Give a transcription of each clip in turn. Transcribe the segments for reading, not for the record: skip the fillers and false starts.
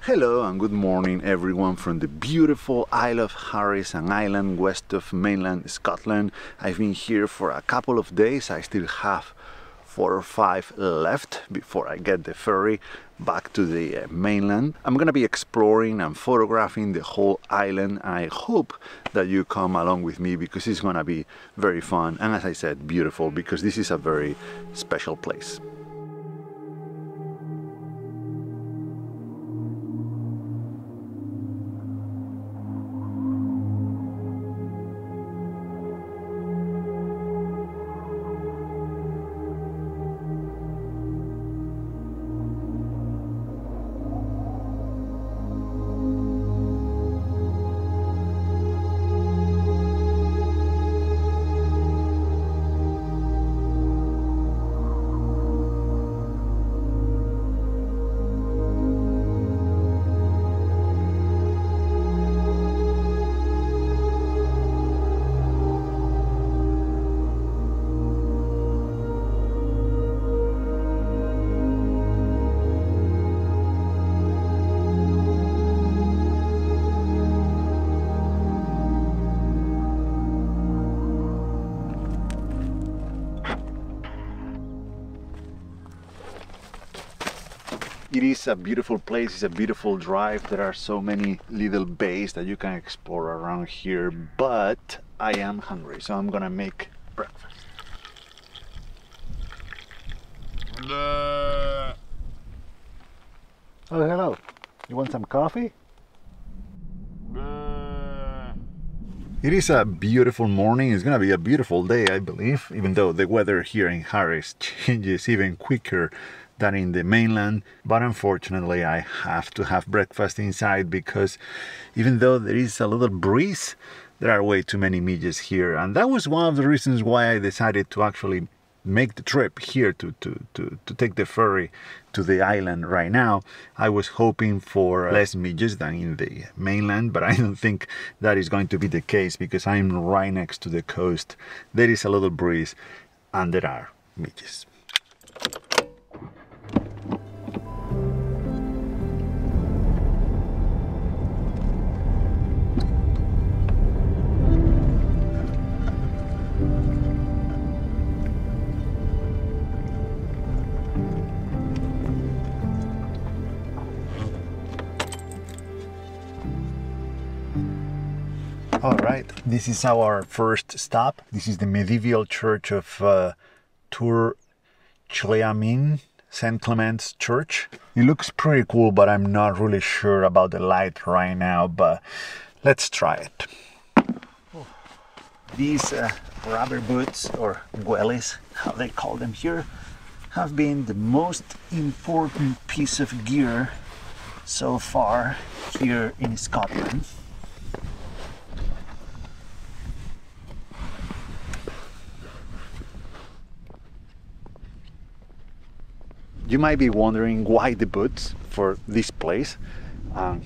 Hello and good morning everyone from the beautiful Isle of Harris, an island west of mainland Scotland. I've been here for a couple of days. I still have 4 or 5 left before I get the ferry back to the mainland. I'm gonna be exploring and photographing the whole island. I hope that you come along with me because it's gonna be very fun and, as I said, beautiful, because this is a very special place. It is a beautiful place, it's a beautiful drive. There are so many little bays that you can explore around here, but I am hungry, so I'm gonna make breakfast. Oh, hello. You want some coffee? It is a beautiful morning. It's gonna be a beautiful day, I believe, even though the weather here in Harris changes even quicker than in the mainland. But unfortunately I have to have breakfast inside because even though there is a little breeze, there are way too many midges here, and that was one of the reasons why I decided to actually make the trip here to take the ferry to the island right now. I was hoping for less midges than in the mainland, but I don't think that is going to be the case because I'm right next to the coast. There is a little breeze and there are midges. All right, this is our first stop. This is the medieval church of Tour Chleamin, St. Clement's Church. It looks pretty cool, but I'm not really sure about the light right now, but let's try it. These rubber boots, or wellies, how they call them here, have been the most important piece of gear so far here in Scotland. You might be wondering why the boots for this place.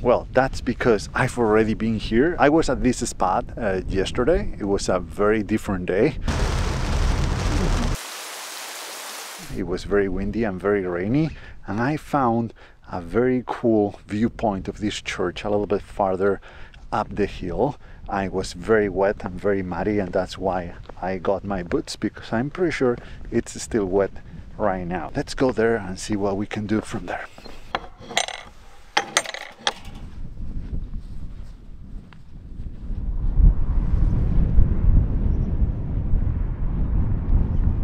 Well, that's because I've already been here. I was at this spot yesterday. It was a very different day. It was very windy and very rainy, and I found a very cool viewpoint of this church a little bit farther up the hill. I was very wet and very muddy, and that's why I got my boots, because I'm pretty sure it's still wet right now. Let's go there and see what we can do from there.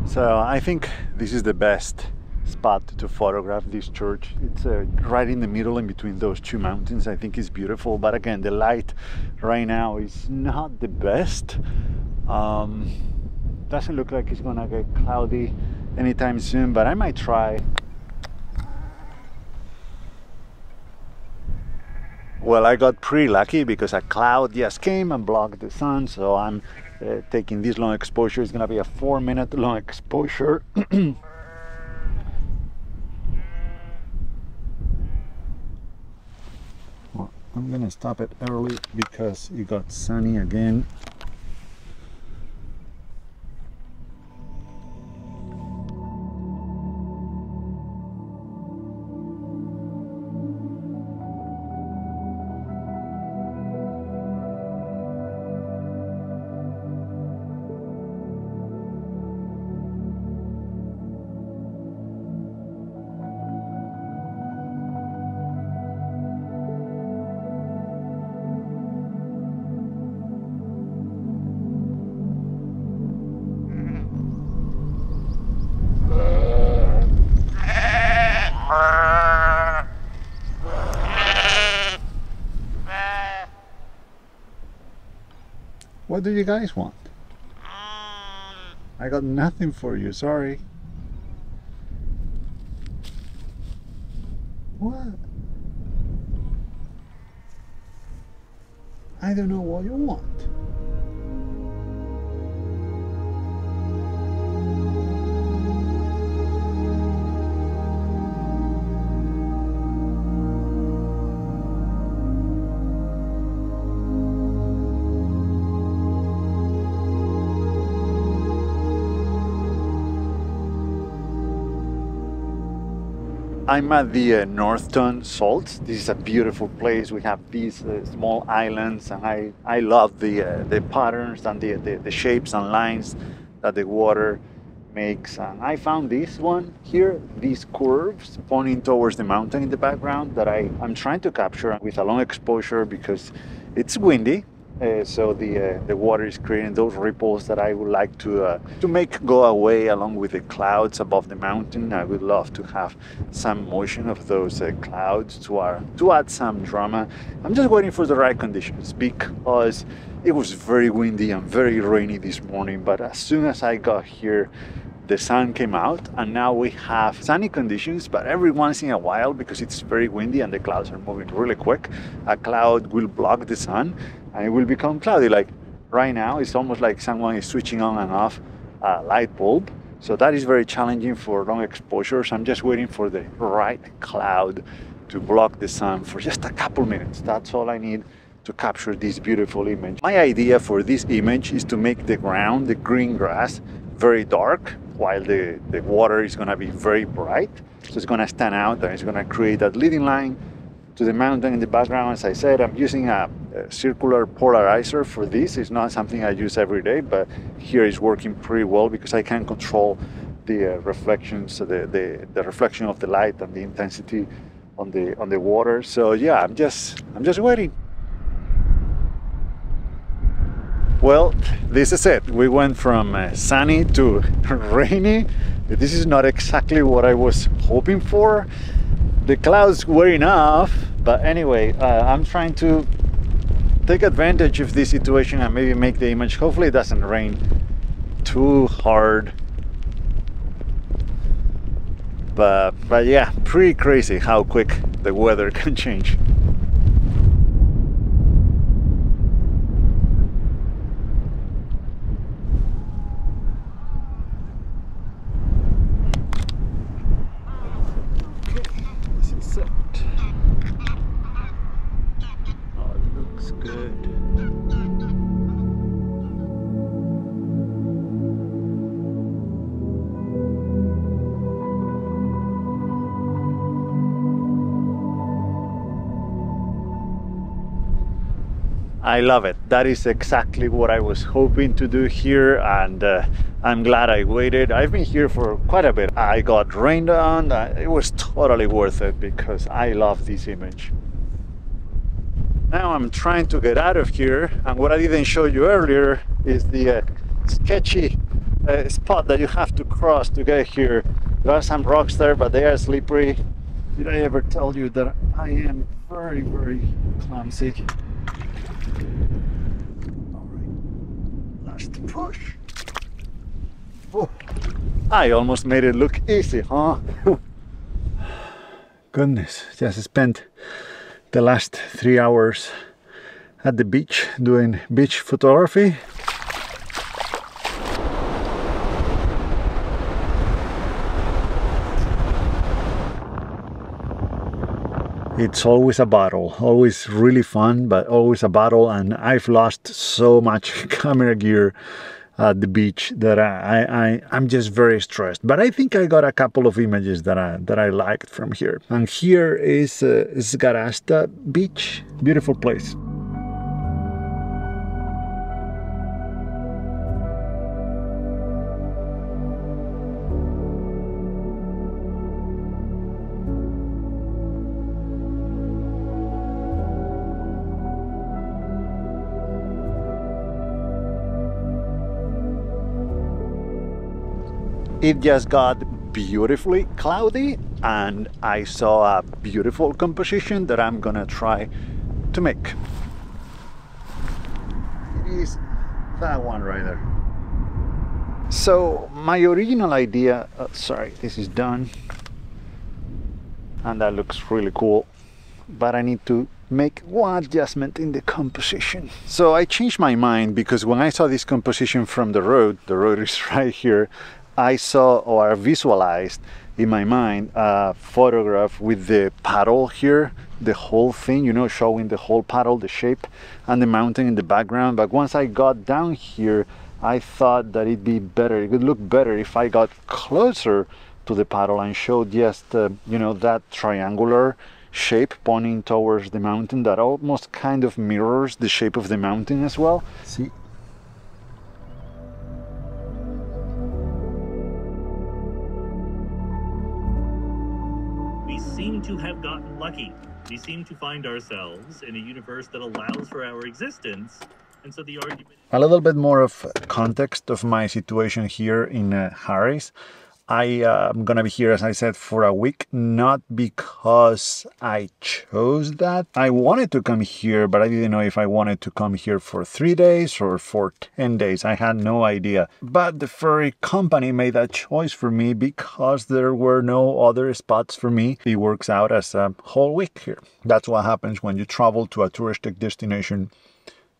So I think this is the best spot to photograph this church. It's right in the middle, in between those two mountains. I think it's beautiful, but again, the light right now is not the best. Doesn't look like it's gonna get cloudy anytime soon, but I might try. Well, I got pretty lucky because a cloud just came and blocked the sun, so I'm taking this long exposure. It's gonna be a 4-minute long exposure. Well, I'm gonna stop it early because it got sunny again. What do you guys want? I got nothing for you, sorry. What? I don't know what you want. I'm at the Northton Salts. This is a beautiful place. We have these small islands, and I love the patterns and the shapes and lines that the water makes. And I found this one here, these curves pointing towards the mountain in the background that I'm trying to capture with a long exposure because it's windy. So the water is creating those ripples that I would like to make go away along with the clouds above the mountain. I would love to have some motion of those clouds to add some drama. I'm just waiting for the right conditions because it was very windy and very rainy this morning, but as soon as I got here the sun came out, and now we have sunny conditions, but every once in a while, because it's very windy and the clouds are moving really quick, a cloud will block the sun and it will become cloudy. Like right now, it's almost like someone is switching on and off a light bulb. So that is very challenging for long exposures. I'm just waiting for the right cloud to block the sun for just a couple minutes. That's all I need to capture this beautiful image. My idea for this image is to make the ground, the green grass, very dark, while the water is going to be very bright. So it's going to stand out and it's going to create that leading line to the mountain in the background. As I said, I'm using a circular polarizer for this. It's not something I use every day, but here it's working pretty well because I can control the reflections, the reflection of the light and the intensity on the water. So yeah, I'm just waiting. Well, this is it. We went from sunny to rainy. This is not exactly what I was hoping for. The clouds were enough, but anyway, I'm trying to take advantage of this situation and maybe make the image. Hopefully it doesn't rain too hard. But yeah, pretty crazy how quick the weather can change. I love it. That is exactly what I was hoping to do here, and I'm glad I waited. I've been here for quite a bit. I got rained on. It was totally worth it because I love this image. Now I'm trying to get out of here, and what I didn't show you earlier is the sketchy spot that you have to cross to get here. There are some rocks there, but they are slippery. Did I ever tell you that I am very, very clumsy? Last push. Oh, I almost made it look easy, huh? Goodness, just spent the last 3 hours at the beach doing beach photography. It's always a battle, always really fun, but always a battle, and I've lost so much camera gear at the beach that I'm just very stressed. But I think I got a couple of images that I liked from here. And here is Sgarasta Beach, beautiful place. It just got beautifully cloudy, and I saw a beautiful composition that I'm gonna try to make. It is That one right there. So my original idea, sorry, this is done. And that looks really cool. But I need to make one adjustment in the composition. So I changed my mind because when I saw this composition from the road is right here, I saw or visualized in my mind a photograph with the paddle here, the whole thing, you know, showing the whole paddle, the shape, and the mountain in the background. But once I got down here, I thought that it'd be better, it would look better if I got closer to the paddle and showed just, you know, that triangular shape pointing towards the mountain that almost kind of mirrors the shape of the mountain as well. See? We seem to have gotten lucky. We seem to find ourselves in a universe that allows for our existence. And so the argument... A little bit more of context of my situation here in Harris. I am gonna be here, as I said, for a week, not because I chose that. I wanted to come here, but I didn't know if I wanted to come here for 3 days or for 10 days. I had no idea. But the ferry company made that choice for me because there were no other spots for me. It works out as a whole week here. That's what happens when you travel to a touristic destination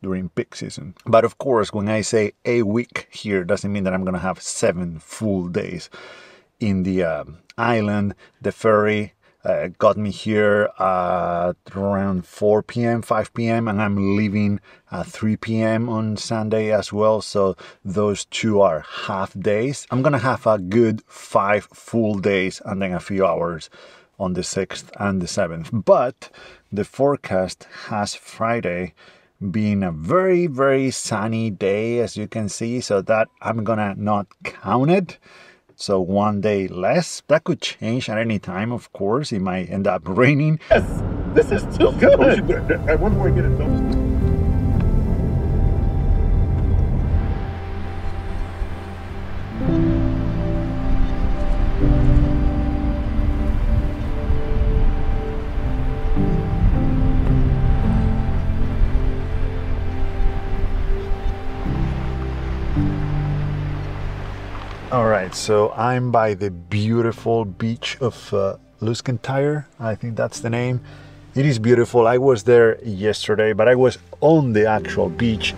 during peak season. But of course, when I say a week here, doesn't mean that I'm gonna have 7 full days in the island. The ferry got me here at around 4 p.m., 5 p.m., and I'm leaving at 3 p.m. on Sunday as well. So those 2 are half days. I'm gonna have a good 5 full days and then a few hours on the 6th and the 7th. But the forecast has Friday being a very, very sunny day, as you can see, so that I'm gonna not count it. So 1 day less. That could change at any time, of course. It might end up raining. Yes, this is too good. I wonder where I get it done. All right, so I'm by the beautiful beach of Luskentyre. I think that's the name. It is beautiful. I was there yesterday, but I was on the actual beach.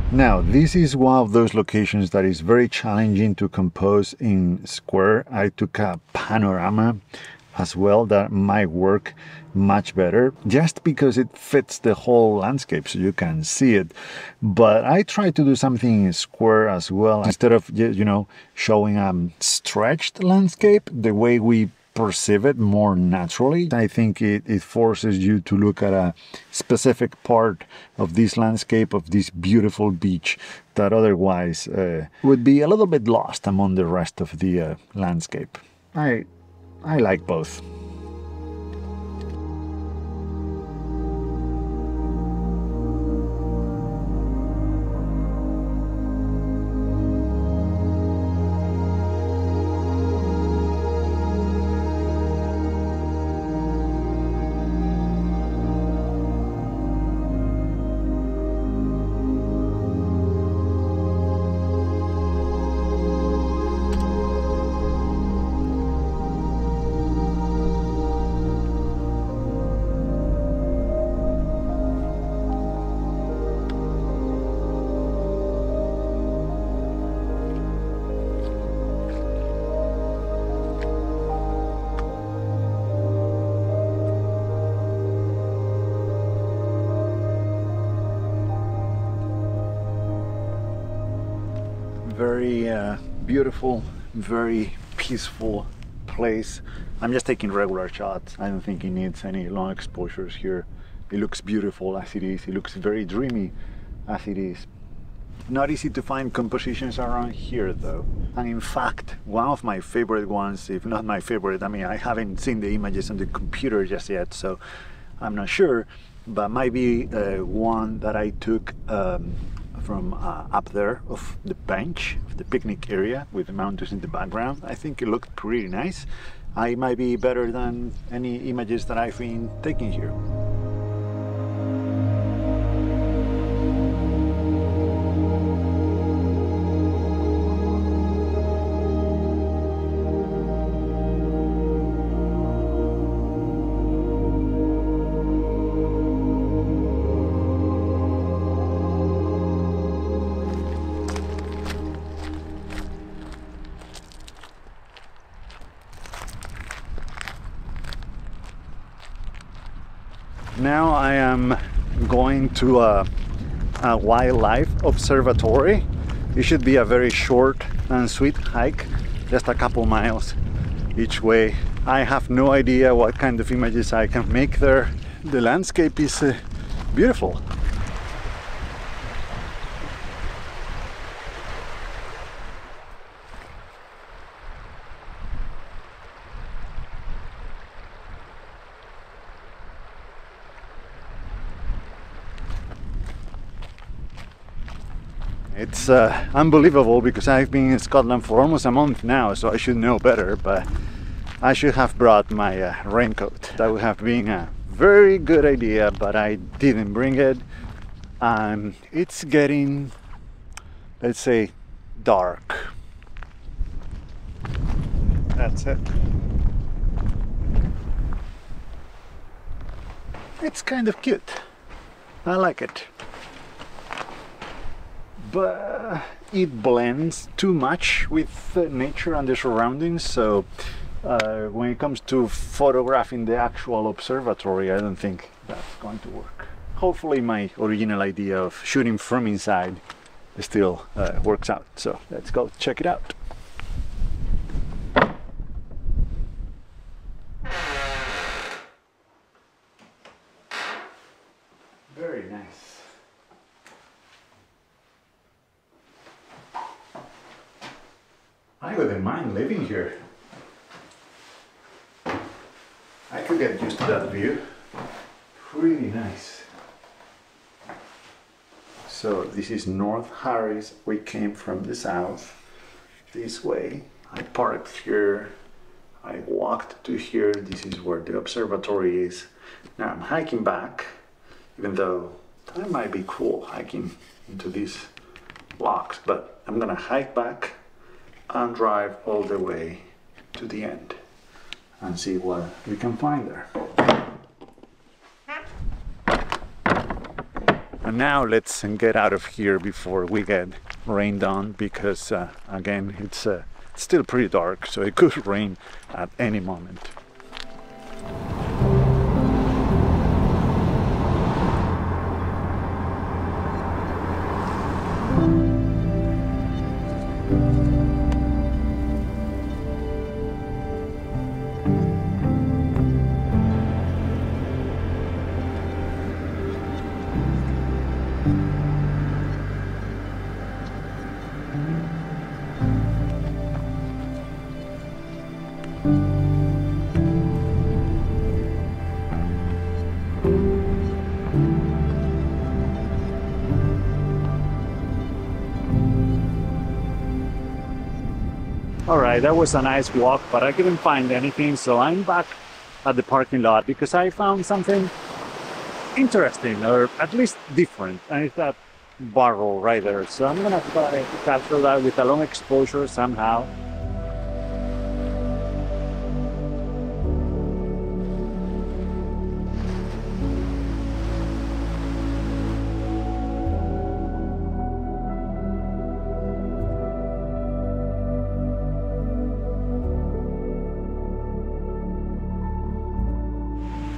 Now, this is one of those locations that is very challenging to compose in square. I took a panorama as well that might work much better just because it fits the whole landscape so you can see it. But I tried to do something in square as well, instead of, you know, showing a stretched landscape the way we perceive it more naturally. I think it forces you to look at a specific part of this landscape, of this beautiful beach, that otherwise would be a little bit lost among the rest of the landscape. I like both. very beautiful, very peaceful place. I'm just taking regular shots. I don't think it needs any long exposures here. It looks beautiful as it is. It looks very dreamy as it is. Not easy to find compositions around here though. And in fact, one of my favorite ones, if not my favorite, I mean, I haven't seen the images on the computer just yet, so I'm not sure, but might be one that I took from up there of the bench, of the picnic area with the mountains in the background. I think it looked pretty nice. It might be better than any images that I've been taking here. Now I am going to a wildlife observatory. It should be a very short and sweet hike, just a couple miles each way. I have no idea what kind of images I can make there. The landscape is beautiful. It's unbelievable because I've been in Scotland for almost a month now, so I should know better, but I should have brought my raincoat. That would have been a very good idea, but I didn't bring it. It's getting, let's say, dark. That's it. It's kind of cute. I like it. But it blends too much with nature and the surroundings, so when it comes to photographing the actual observatory, I don't think that's going to work. Hopefully my original idea of shooting from inside still works out, so let's go check it out. Very nice. I wouldn't mind living here. I could get used to that view. Really nice. So this is North Harris. We came from the south this way. I parked here. I walked to here. This is where the observatory is. Now I'm hiking back, even though that might be cool, hiking into these lochs, but I'm gonna hike back and drive all the way to the end and see what we can find there. And now let's get out of here before we get rained on, because again it's still pretty dark, so it could rain at any moment. Alright, that was a nice walk, but I couldn't find anything, so I'm back at the parking lot because I found something interesting, or at least different, and it's that barrel right there. So I'm gonna try to capture that with a long exposure somehow.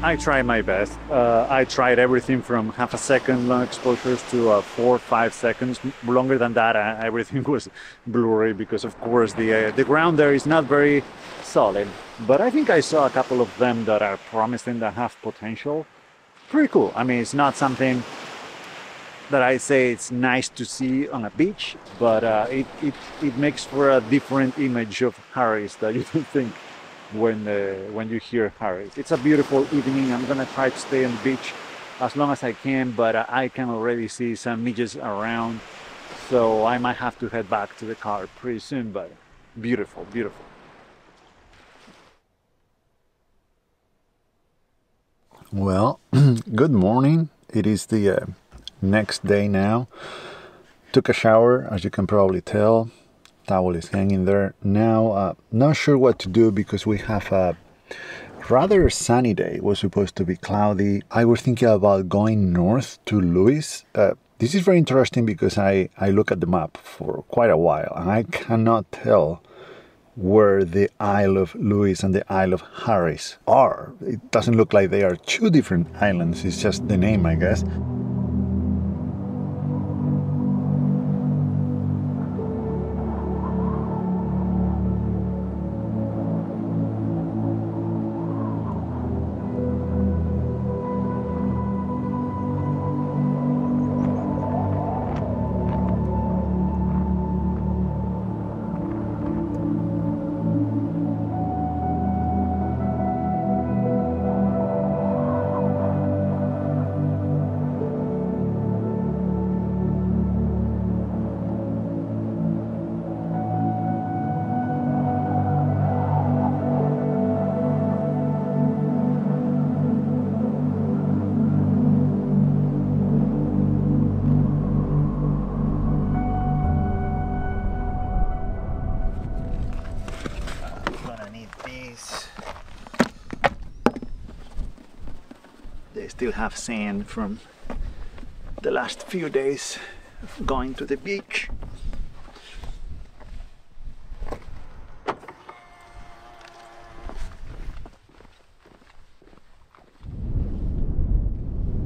I tried my best. I tried everything from half a second long exposures to 4 or 5 seconds. Longer than that, everything was blurry because, of course, the ground there is not very solid. But I think I saw a couple of them that are promising that have potential. Pretty cool. I mean, it's not something that I say it's nice to see on a beach, but it makes for a different image of Harris that you don't think when you hear Harris. It's a beautiful evening. I'm gonna try to stay on the beach as long as I can, but I can already see some midges around, so I might have to head back to the car pretty soon. But beautiful, beautiful. Well, good morning. It is the next day now. Took a shower, as you can probably tell. Towel is hanging there now. Not sure what to do because we have a rather sunny day. It was supposed to be cloudy. I was thinking about going north to Louis. This is very interesting because I look at the map for quite a while and I cannot tell where the Isle of Louis and the Isle of Harris are. It doesn't look like they are two different islands. It's just the name, I guess. They still have sand from the last few days of going to the beach.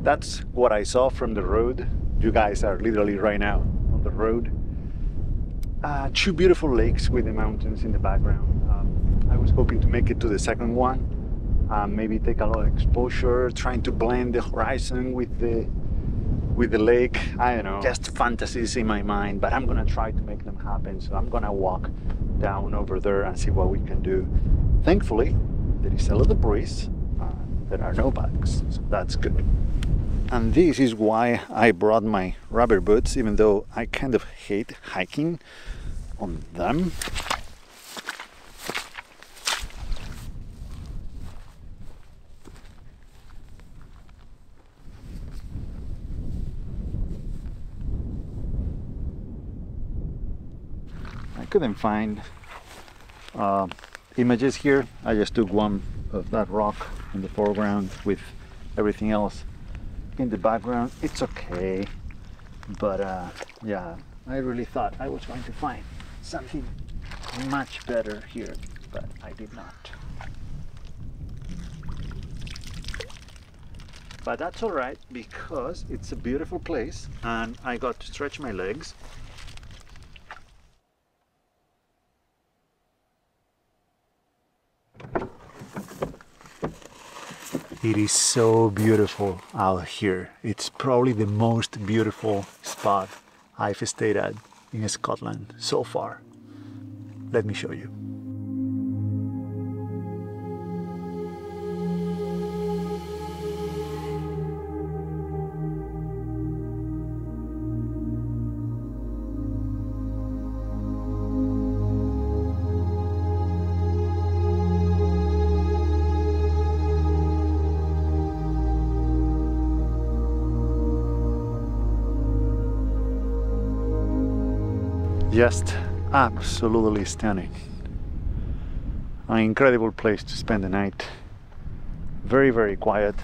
That's what I saw from the road. You guys are literally right now on the road. Two beautiful lakes with the mountains in the background. I was hoping to make it to the second one. Maybe take a lot of exposure, trying to blend the horizon with the lake. I don't know, just fantasies in my mind, but I'm gonna try to make them happen. So I'm gonna walk down over there and see what we can do. Thankfully, there is a little breeze. There are no bugs, so that's good. And this is why I brought my rubber boots, even though I kind of hate hiking on them. I couldn't find images here. I just took one of that rock in the foreground with everything else in the background. It's okay, but yeah, I really thought I was going to find something much better here, but I did not. But that's all right because it's a beautiful place and I got to stretch my legs. It is so beautiful out here. It's probably the most beautiful spot I've stayed at in Scotland so far. Let me show you. Just absolutely stunning. An incredible place to spend the night. Very, very quiet.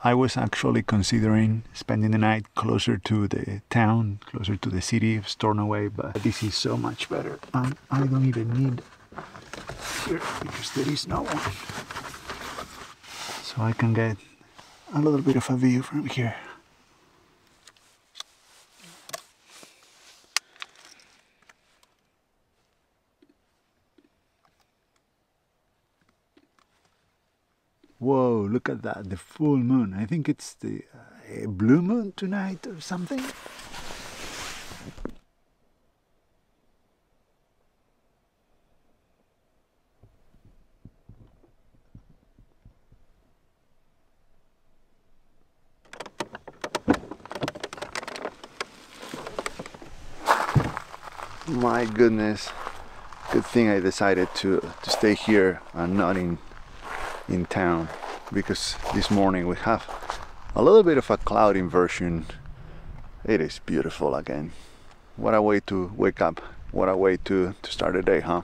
I was actually considering spending the night closer to the town, closer to the city of Stornoway, but this is so much better. And I don't even need here because there is no one. So I can get a little bit of a view from here. Whoa, look at that, the full moon. I think it's the blue moon tonight or something. My goodness, good thing I decided to stay here and not in town, because this morning we have a little bit of a cloud inversion. It is beautiful again. What a way to wake up, what a way to start the day, huh?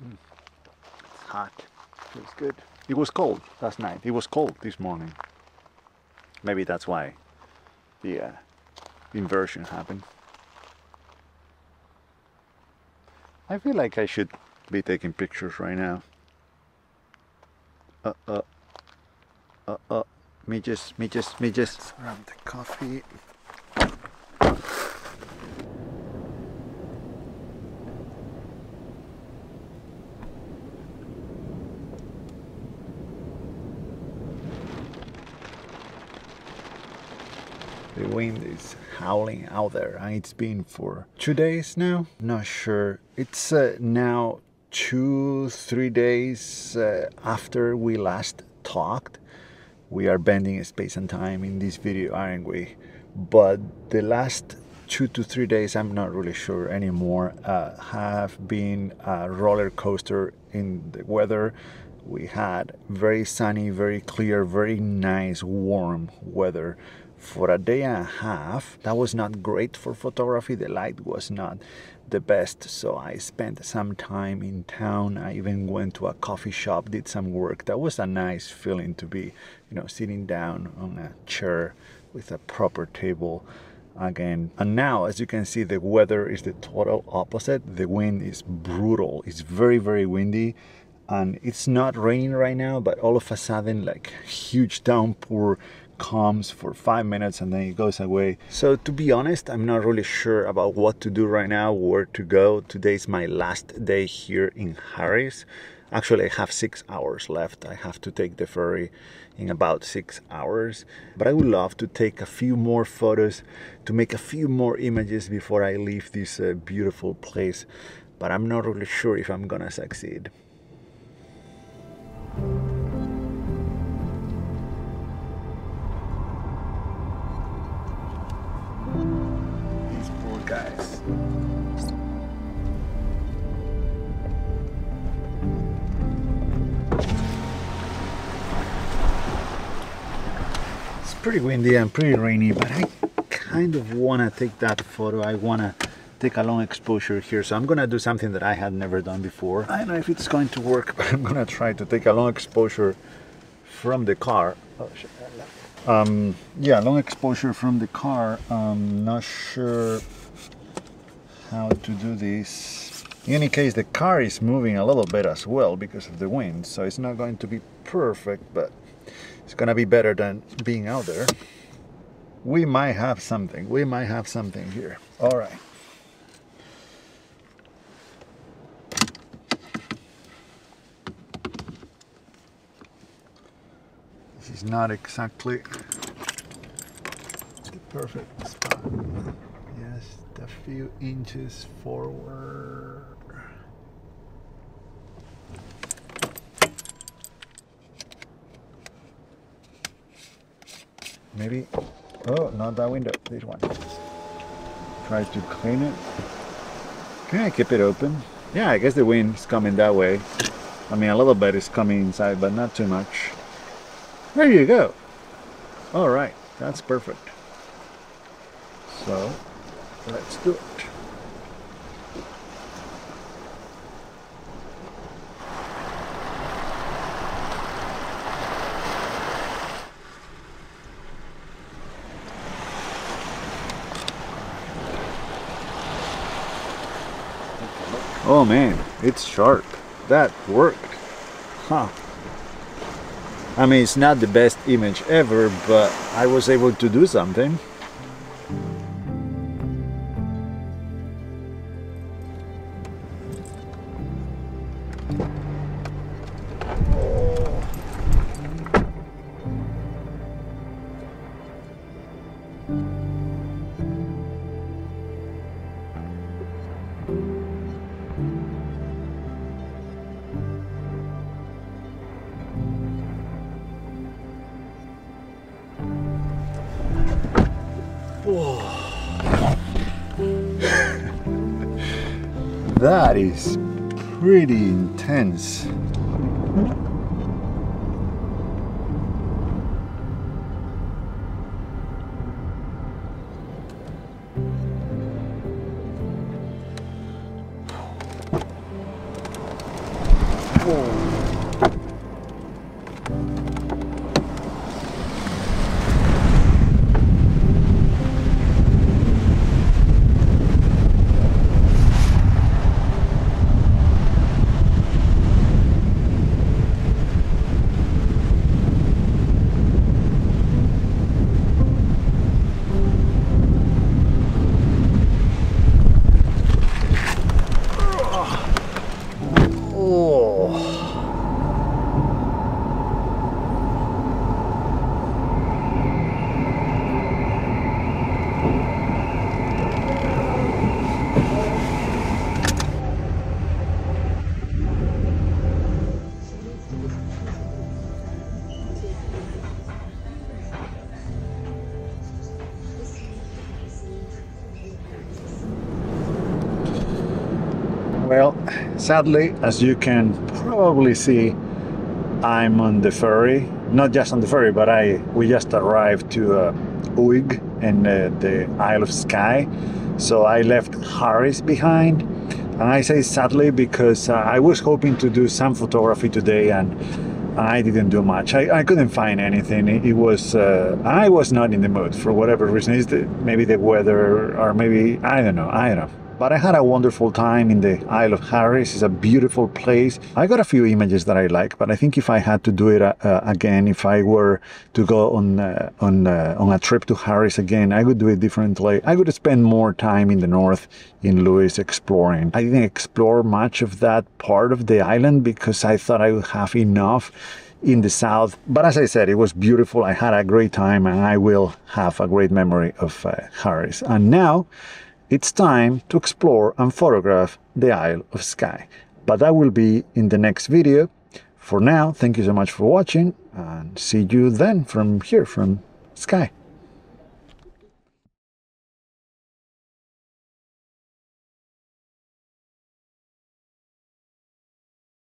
It's hot. Feels good. It was cold last night. It was cold this morning. Maybe that's why the inversion happened. I feel like I should be taking pictures right now. Midges. Let's grab the coffee. The wind is howling out there, and it's been for 2 days now. Not sure. It's now 2-3 days after we last talked. We are bending space and time in this video, aren't we? But the last 2 to 3 days, I'm not really sure anymore, have been a roller coaster in the weather. We had very sunny, very clear, very nice, warm weather for a day and a half. That was not great for photography. The light was not the best, so I spent some time in town. I even went to a coffee shop, did some work. That was a nice feeling to be, you know, sitting down on a chair with a proper table again. And now, as you can see, the weather is the total opposite. The wind is brutal. It's very, very windy. And it's not raining right now, but all of a sudden, like, huge downpour comes for 5 minutes and then it goes away. So to be honest, I'm not really sure about what to do right now, where to go. Today's my last day here in Harris. Actually, I have 6 hours left. I have to take the ferry in about 6 hours. But I would love to take a few more photos, to make a few more images before I leave this beautiful place. But I'm not really sure if I'm gonna succeed. These poor guys. It's pretty windy and pretty rainy, but I kind of want to take that photo. I want to take a long exposure here, so I'm gonna do something that I had never done before. I don't know if it's going to work, but I'm gonna try to take a long exposure from the car. Oh shit. Yeah, long exposure from the car. Not sure how to do this. In any case, the car is moving a little bit as well because of the wind, so it's not going to be perfect, but it's gonna be better than being out there. We might have something. We might have something here. All right. This is not exactly the perfect spot. Just a few inches forward. Maybe, oh, not that window, this one. Try to clean it. Can I keep it open? Yeah, I guess the wind is coming that way. I mean, a little bit is coming inside, but not too much. There you go. All right, that's perfect. So let's do it. Oh man, it's sharp. That worked. Huh. I mean, it's not the best image ever, but I was able to do something. That is pretty intense. Well, sadly, as you can probably see, I'm on the ferry. Not just on the ferry, but we just arrived to Uig in the Isle of Skye. So I left Harris behind. And I say sadly because I was hoping to do some photography today, and I didn't do much. I couldn't find anything. It was I was not in the mood for whatever reason. Maybe the weather, or maybe I don't know. But I had a wonderful time in the Isle of Harris. It's a beautiful place. I got a few images that I like, but I think if I had to do it again, if I were to go on a trip to Harris again, I would do it differently. I would spend more time in the north, in Lewis, exploring. I didn't explore much of that part of the island because I thought I would have enough in the south. But as I said, it was beautiful. I had a great time, and I will have a great memory of Harris. And now it's time to explore and photograph the Isle of Skye. But that will be in the next video. For now, thank you so much for watching, and see you then from here, from Skye.